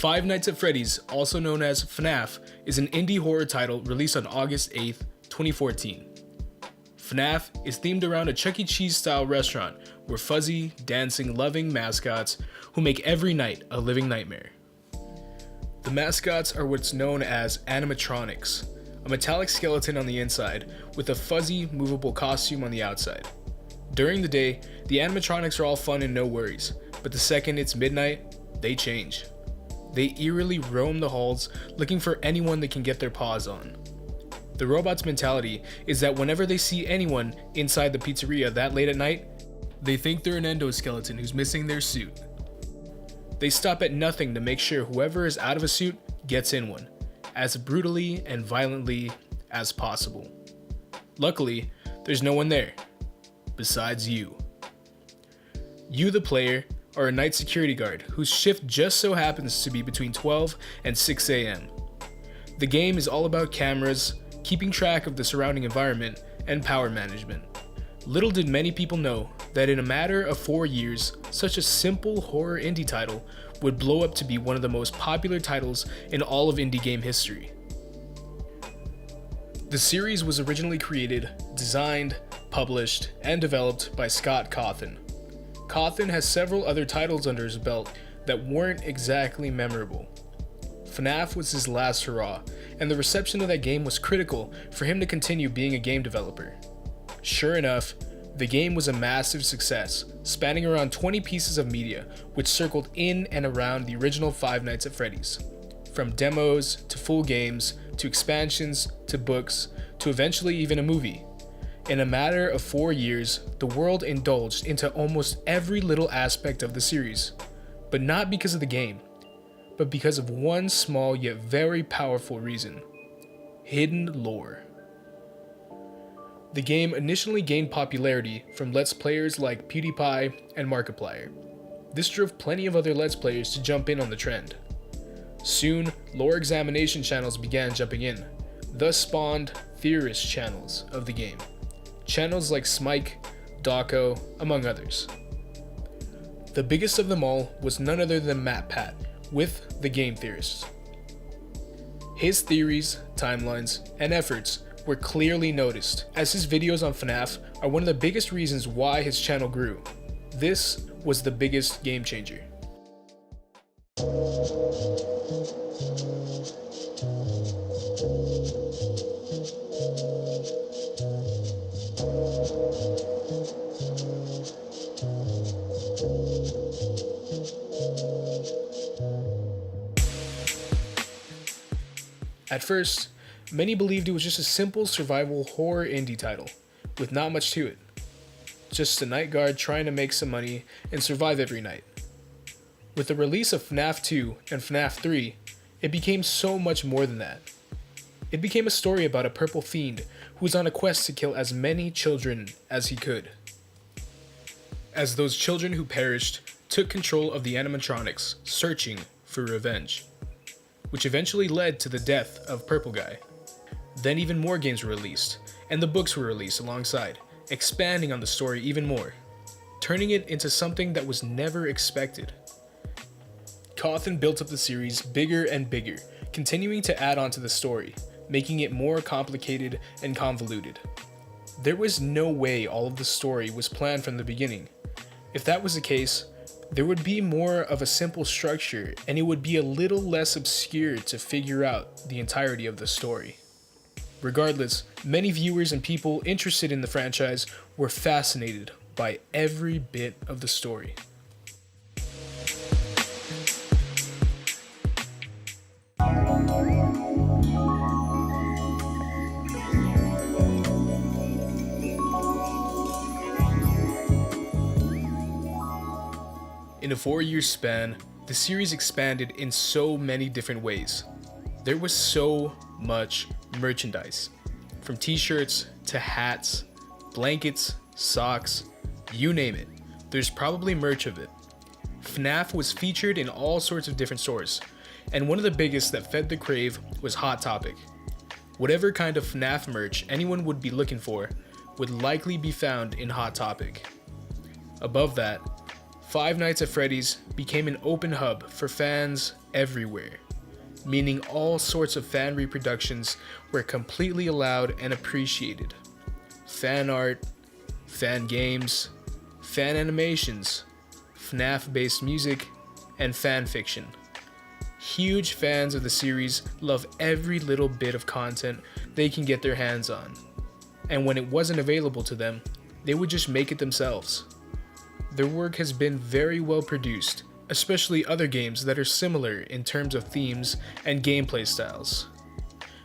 Five Nights at Freddy's, also known as FNAF, is an indie horror title released on August 8th, 2014. FNAF is themed around a Chuck E. Cheese style restaurant where fuzzy, dancing, loving mascots who make every night a living nightmare. The mascots are what's known as animatronics, a metallic skeleton on the inside with a fuzzy, movable costume on the outside. During the day, the animatronics are all fun and no worries, but the second it's midnight, they change. They eerily roam the halls looking for anyone they can get their paws on. The robot's mentality is that whenever they see anyone inside the pizzeria that late at night, they think they're an endoskeleton who's missing their suit. They stop at nothing to make sure whoever is out of a suit gets in one, as brutally and violently as possible. Luckily, there's no one there, besides you. You, the player, are a night security guard whose shift just so happens to be between 12 and 6 a.m. The game is all about cameras, keeping track of the surrounding environment, and power management. Little did many people know that in a matter of 4 years, such a simple horror indie title would blow up to be one of the most popular titles in all of indie game history. The series was originally created, designed, published, and developed by Scott Cawthon. Cawthon has several other titles under his belt that weren't exactly memorable. FNAF was his last hurrah, and the reception of that game was critical for him to continue being a game developer. Sure enough, the game was a massive success, spanning around 20 pieces of media, which circled in and around the original Five Nights at Freddy's. From demos, to full games, to expansions, to books, to eventually even a movie. In a matter of 4 years, the world indulged into almost every little aspect of the series, but not because of the game, but because of one small yet very powerful reason: hidden lore. The game initially gained popularity from Let's Players like PewDiePie and Markiplier. This drove plenty of other Let's Players to jump in on the trend. Soon, lore examination channels began jumping in, thus spawned theorist channels of the game. Channels like Smike, Dawko, among others. The biggest of them all was none other than MatPat, with the Game Theorists. His theories, timelines, and efforts were clearly noticed, as his videos on FNAF are one of the biggest reasons why his channel grew. This was the biggest game changer. At first, many believed it was just a simple survival horror indie title, with not much to it. Just a night guard trying to make some money and survive every night. With the release of FNAF 2 and FNAF 3, it became so much more than that. It became a story about a purple fiend who was on a quest to kill as many children as he could. As those children who perished took control of the animatronics, searching for revenge, which eventually led to the death of Purple Guy. Then even more games were released, and the books were released alongside, expanding on the story even more, turning it into something that was never expected. Cawthon built up the series bigger and bigger, continuing to add on to the story, making it more complicated and convoluted. There was no way all of the story was planned from the beginning. If that was the case, there would be more of a simple structure, and it would be a little less obscure to figure out the entirety of the story. Regardless, many viewers and people interested in the franchise were fascinated by every bit of the story. In a 4-year span, the series expanded in so many different ways. There was so much merchandise, from t-shirts to hats, blankets, socks, you name it. There's probably merch of it. FNAF was featured in all sorts of different stores, and one of the biggest that fed the crave was Hot Topic. Whatever kind of FNAF merch anyone would be looking for would likely be found in Hot Topic. Above that, Five Nights at Freddy's became an open hub for fans everywhere, meaning all sorts of fan reproductions were completely allowed and appreciated. Fan art, fan games, fan animations, FNAF-based music, and fan fiction. Huge fans of the series love every little bit of content they can get their hands on, and when it wasn't available to them, they would just make it themselves. Their work has been very well produced, especially other games that are similar in terms of themes and gameplay styles,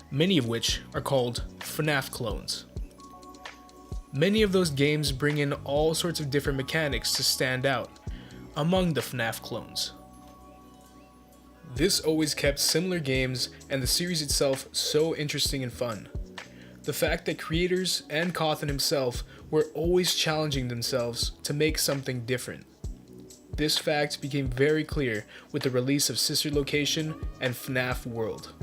many of which are called FNAF clones. Many of those games bring in all sorts of different mechanics to stand out among the FNAF clones. This always kept similar games and the series itself so interesting and fun. The fact that creators and Cawthon himself were always challenging themselves to make something different. This fact became very clear with the release of Sister Location and FNAF World,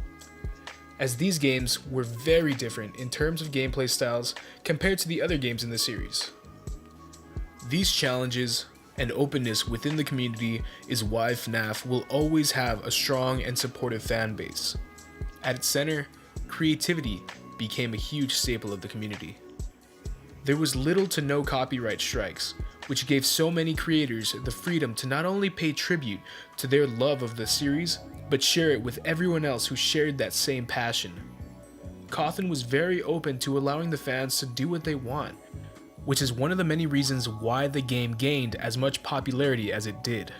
as these games were very different in terms of gameplay styles compared to the other games in the series. These challenges and openness within the community is why FNAF will always have a strong and supportive fan base. At its center, creativity became a huge staple of the community. There was little to no copyright strikes, which gave so many creators the freedom to not only pay tribute to their love of the series, but share it with everyone else who shared that same passion. Cawthon was very open to allowing the fans to do what they want, which is one of the many reasons why the game gained as much popularity as it did.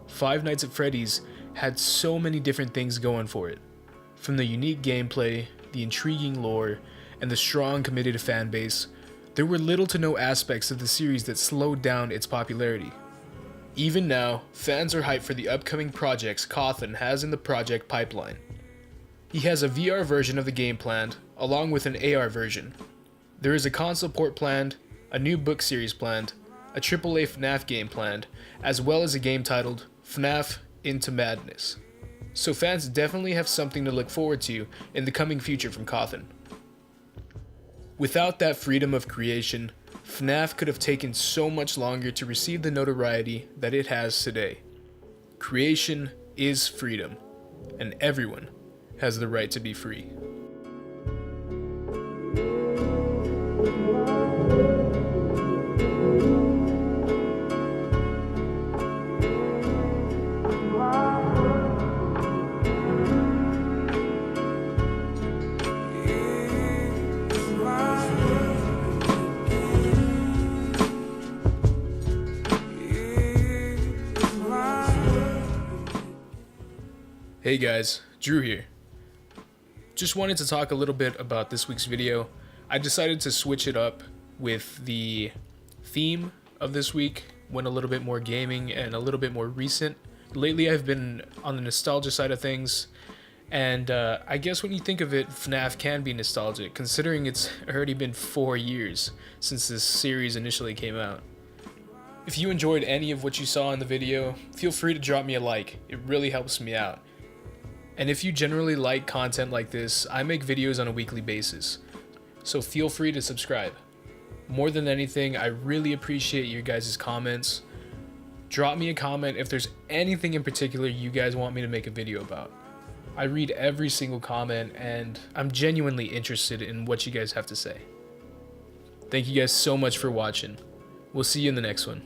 Five Nights at Freddy's had so many different things going for it. From the unique gameplay, the intriguing lore, and the strong committed fan base, there were little to no aspects of the series that slowed down its popularity. Even now, fans are hyped for the upcoming projects Cawthon has in the project pipeline. He has a VR version of the game planned, along with an AR version. There is a console port planned, a new book series planned, a AAA FNAF game planned, as well as a game titled FNAF Into Madness. So fans definitely have something to look forward to in the coming future from Cawthon. Without that freedom of creation, FNAF could have taken so much longer to receive the notoriety that it has today. Creation is freedom, and everyone has the right to be free. Hey guys, Drew here. Just wanted to talk a little bit about this week's video. I decided to switch it up with the theme of this week, went a little bit more gaming and a little bit more recent. Lately I've been on the nostalgia side of things, and I guess when you think of it, FNAF can be nostalgic, considering it's already been 4 years since this series initially came out. If you enjoyed any of what you saw in the video, feel free to drop me a like, it really helps me out. And if you generally like content like this, I make videos on a weekly basis, so feel free to subscribe. More than anything, I really appreciate your guys' comments. Drop me a comment if there's anything in particular you guys want me to make a video about. I read every single comment and I'm genuinely interested in what you guys have to say. Thank you guys so much for watching. We'll see you in the next one.